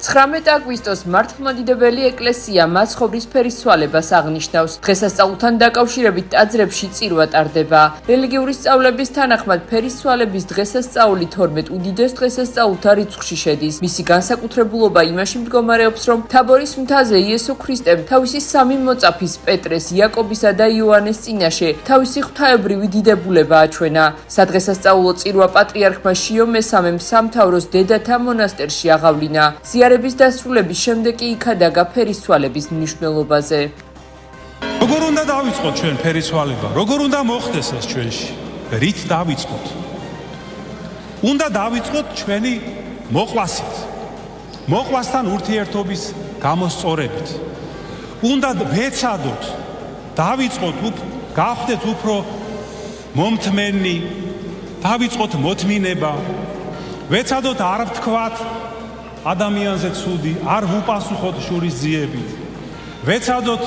19 აგვისტოს მართლმადიდებელი ეკლესია მაცხოვრის ფერისცვალებას აღნიშნავს. დღესასწაულთან დაკავშირებით ტაძრებში წირვა ტარდება. რელიგიური სწავლების თანახმად ფერისცვალების დღესასწაული 12 უდიდეს დღესასწაულთა რიცხვში შედის. მისი განსაკუთრებულობა იმაში მდგომარეობს, რომ თაბორის მთაზე იესო ქრისტემ თავისი სამი მოწაფის პეტრეს, იაკობისა და იოანეს წინაშე თავისი ღვთაებრივი დიდებულება აჩვენა. სადღესასწაულო წირვა პატრიარქმა შიო მესამემ სამთავროს დედათა მონასტერში აღავლინა. ზიარების დასრულების შემდეგ კი იქადაგა ფერისცვალების მნიშვნელობაზე. როგორ უნდა დავიწყოთ ჩვენ ფერისცვალება? როგორ უნდა მოხდეს ეს ჩვენში? რით დავიწყოთ? უნდა დავიწყოთ ჩვენი მოყვასით. მოყვასთან ურთიერთობის გამოსწორებით. უნდა ვეცადოთ, დავიწყოთ, გავხდეთ უფრო მომთმენი, დავიწყოთ მოთმინება, ვეცადოთ არ ვთქვათ ადამიანზე ცუდი, არ ვუპასუხოთ შურისძიებით. ვეცადოთ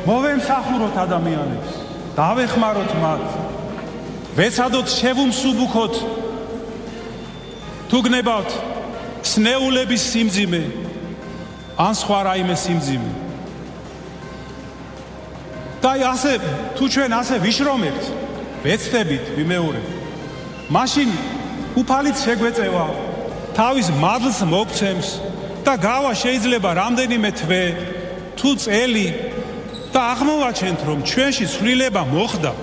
მოვემსახუროთ ადამიანებს, დავეხმაროთ მათ. ვეცადოთ შევუმსუბუქოთ თუ გნებავთ სნეულების სიმძიმე ან სხვა რაიმე სიმძიმე. და ასე თუ ჩვენ ასე ვიშრომებთ, ვეცდებით ვიმეორებთ, მაშინ უფალიც შეგვეწევა, თავის მადლს მოგცემს და გავა შეიძლება რამდენიმე თვე თუ წელი და აღმოვაჩენთ, რომ ჩვენში ცვლილება მოხდა.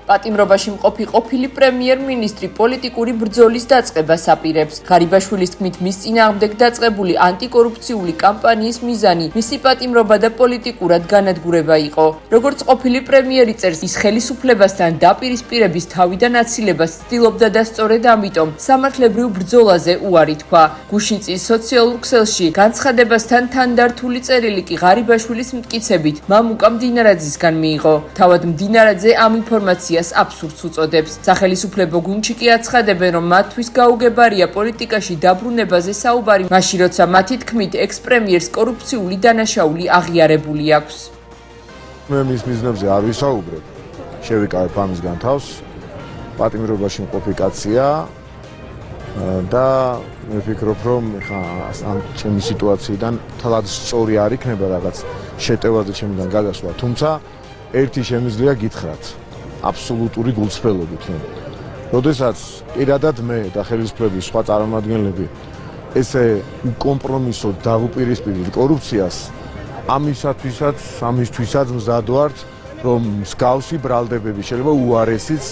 პატიმრობაში მყოფი ყოფილი პრემიერ-მინისტრი პოლიტიკური ბრძოლის დაწყებას აპირებს. ღარიბაშვილის თქმით, მის წინააღმდეგ დაწყებული ანტიკორუფციული კამპანიის მიზანი მისი პატიმრობა და პოლიტიკურად განადგურება იყო. როგორც ყოფილი პრემიერი წერს, ის ხელისუფლებასთან დაპირისპირების თავიდან აცილებას ცდილობდა და სწორედ ამიტომ სამართლებრივ ბრძოლაზე უარი თქვა. გუშინ წლის სოციალურ ქსელში განცხადებასთან თანდართული წერილი კი ღარიბაშვილის მტკიცებით მამუკა მდინარაძისგან მიიღო. თავად მდინარაძე ამ ინფორმაციას აბსურდს უწოდებს. სახელისუფლებო გუნდში კი აცხადებენ, რომ მათთვის გაუგებარია პოლიტიკაში დაბრუნებაზე საუბარი, მაშინ როცა მათი თქმით ექს-პრემიერს კორუფციული დანაშაული აღიარებული აქვს. მე მის მიზნებზე არ ვისაუბრებ. შევიკავებ ამისგან თავს. პატიმრობაში მყოფი კაცია და მე ვფიქრობ, რომ ხა ამ ჩემი სიტუაციიდან თლად სწორი არ იქნება რაღაც შეტევაზე ჩემიდან გადასვლა, თუმცა ერთი შემიძლია გითხრათ. აბსოლუტური გულწრფელობით. როდესაც პირადად მე და ხელისუფლების სხვა წარმომადგენლები ესე კომპრომისოდ დავუპირისპირდით კორუფციას, ამისთვისაც მზად ვართ, რომ მსგავსი ბრალდებები შეიძლება უარესიც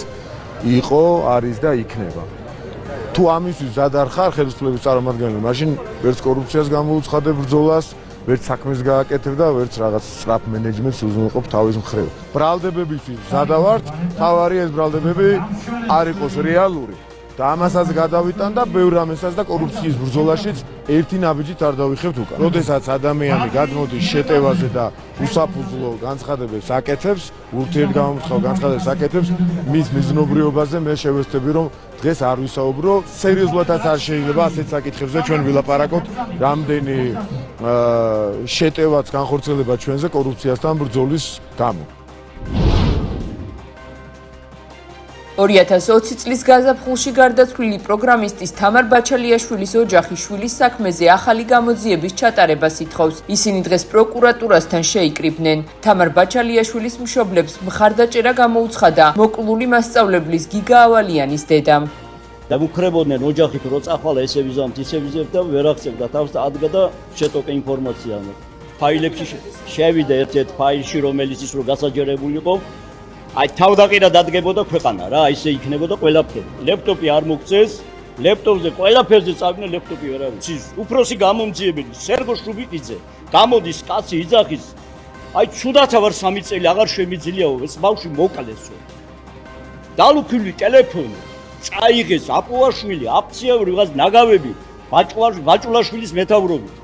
იყო, არის და იქნება. თუ ამისთვის მზად არ ხარ ხელისუფლების წარმომადგენელი, მაშინ ვერც კორუფციას გამოუცხადებ ბრძოლას, ვერც საქმეს გააკეთებ და ვერც რაღაც სწრაფ მენეჯმენტს უზრუნველყოფ თავის მხრივ. ბრალდებებისთვის მზადა ვართ, თავარი ეს ბრალდებები არ იყოს რეალური და ამასაც გადავიტან და ბევრ რამესაც და კორუფციის ბრძოლაშიც ერთი ნაბიჯით არ დავიხევთ უკან. როდესაც ადამიანი გადმოდის შეტევაზე და უსაფუძვლო განცხადებებს აკეთებს, ურთიერთგამომცხალ განცხადებებს აკეთებს, მის მიზნობრიობაზე მე შევეცდები, რომ დღეს არ ვისაუბრო, სერიოზულადაც არ შეიძლება ასეთ საკითხებზე ჩვენ ვილაპარაკოთ, რამდენი შეტევაც განხორციელება ჩვენზე კორუფციასთან ბრძოლის გამო. 2020 წლის გაზაფხულში გარდაცვლილი პროგრამისტის თამარ ბაჩალიაშვილის ოჯახი შვილის საქმეზე ახალი გამოძიების ჩატარებას ითხოვს. ისინი დღეს პროკურატურასთან შეიკრიბნენ. თამარ ბაჩალიაშვილის მშობლებს მხარდაჭერა გამოუცხადა მოკლული მასწავლებლის გიგა ავალიანის დედამ. დამუქრებოდნენ ოჯახით, რო წახვალა ესე ვიზამთ, ისე ვიზებთ და ვერ აღწევდა თავს და ადგა და შეტოკე ინფორმაცია. ფაილებში შევიდა ერთ-ერთ ფაილში, რომელიც ის რო გასაჯერებული იყო. აი თავდაყირა დადგებოდა ქვეყანა რა, ისე იქნებოდა ყველაფერი. ლეპტოპი არ მოგწეს, ლეპტოპზე ყველაფერზე წავიდნენ, ლეპტოპი ვერ არის. უფროსი გამომძიებელი სერგო შრუბიკიძე გამოდის კაცი იძახის. აი ცუდათა ვარ 3 წელი აღარ შემიძლიაო, ეს ბავშვი მოკლესო. დალუქილი ტელეფონი, წაიღეს აპოვაშვილი, აფციავი რაღაც ნაგავები, ბაჭულაშვილის მეთაურობით.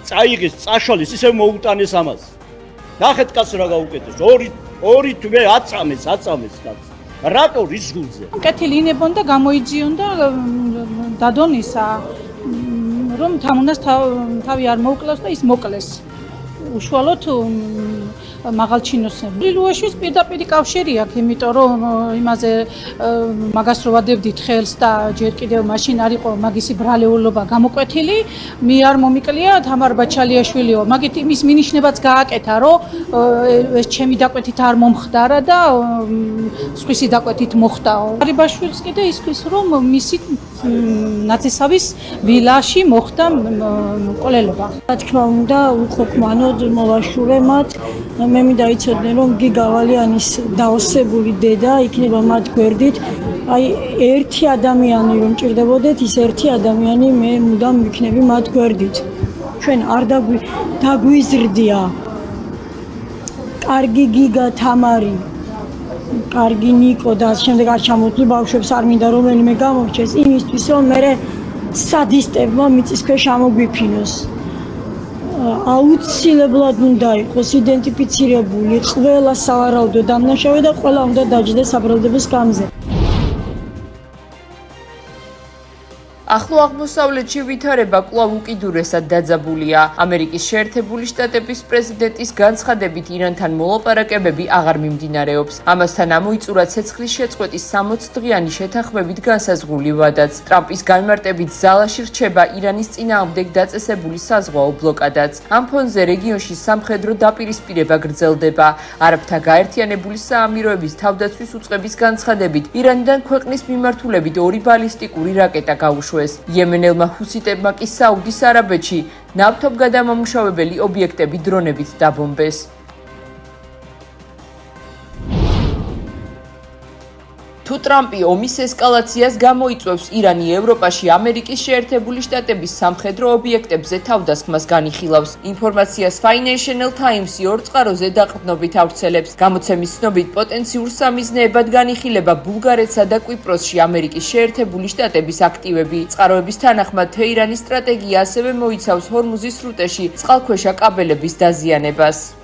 წაიღეს, წაშალეს, ისე მოუტანეს ამას. ნახეთ კაცს რა გაუკეთეს. ორი თვე აწამეს კაც. რატო რისგულზე? კეთილინებონ და გამოიძიონ და დადონისა, რომ თამუნას თავი არ მოუკლავს და ის მოკლეს. უშუალოდ მაღალჩინოსნები. ლილუაშვილს პირდაპირ კავშირი აქვს, იმიტომ რომ იმაზე მაგას რო ვადებდით ხელს და ჯერ კიდევ მაშინ არ იყო მაგისი ბრალეულობა გამოკვეთილი, მე არ მომიკლია თამარ ბაჩალიაშვილიო, მაგით იმის მინიშნებაც გააკეთა, რომ ეს ჩემი დაკვეთით არ მომხდარა და სხვისი დაკვეთით მოხდაო. გარიბაშვილს კიდე ისქვის რომ მისი ნათესავის ვილაში მოხდა მკვლელობა. რა თქმა უნდა, უხოქმანოდ მოვაშურე მათ. მე მინდა იცოდნენ, რომ გიგა ვალიანის დაოსებული დედა იქნება მათ გვერდით. აი, ერთი ადამიანი რომ ჭირდებოდეთ, ის ერთი ადამიანი მე მუდამ ვიქნები მათ გვერდით. ჩვენ არ დაგვიზრდია. კარგი გიგა თამარი, კარგი ნიკო და შემდეგ არ ჩამოთვლი ბავშვებს არ მინდა რომელიმე გამორჩეს იმისთვის რომ მე სადისტებმა მიწისქვეშ ამოგვიფინოს. აუცილებლად უნდა იყოს იდენტიფიცირებული ყველა სავარაუდო დამნაშავე და ყველა უნდა დაჯდეს საბრალდების გამზე. ახლო აღმოსავლეთში ვითარება კვლავ უკიდურესად დაძაბულია. ამერიკის შეერთებული შტატების პრეზიდენტის განცხადებით ირანთან მოლაპარაკებები აღარ მიმდინარეობს. ამასთან ამოიწურა ცეცხლის შეწყვეტის 60 დღიანი შეთანხმებით განსაზღვრული ვადაც. ტრამპის განმარტებით ზალაში რჩება ირანის წინააღმდეგ დაწესებული საზღვაო ბლოკადაც. ამ ფონზე რეგიონში სამხედრო დაპირისპირება გრძელდება. არაბთა გაერთიანებული საამიროების თავდაცვის უწყების განცხადებით ირანიდან ქვეყნის მიმართულებით 2 ბალისტიკური რაკეტა გაუშვეს. იემენელმა ჰუსიტებმა კი საუდის არაბეთში ნავთობგადამამუშავებელი ობიექტები დრონებით დაბომბეს. თუ ტრამპი ომის ესკალაციას გამოიწვევს, ირანი ევროპაში ამერიკის შეერთებული შტატების სამხედრო ობიექტებზე თავდასხმას განიხილავს. ინფორმაციას Financial Times-ი 2 წყაროზე დაყრდნობით ავრცელებს. გამოცემის ცნობით პოტენციურ სამიზნეებად განიხილება ბულგარეთსა და კვიპროსში ამერიკის შეერთებული შტატების აქტივები. წყაროების თანახმად თეირანის სტრატეგია ასევე მოიცავს ჰორმუზის სრუტეში წყალქვეშა კაბელების დაზიანებას.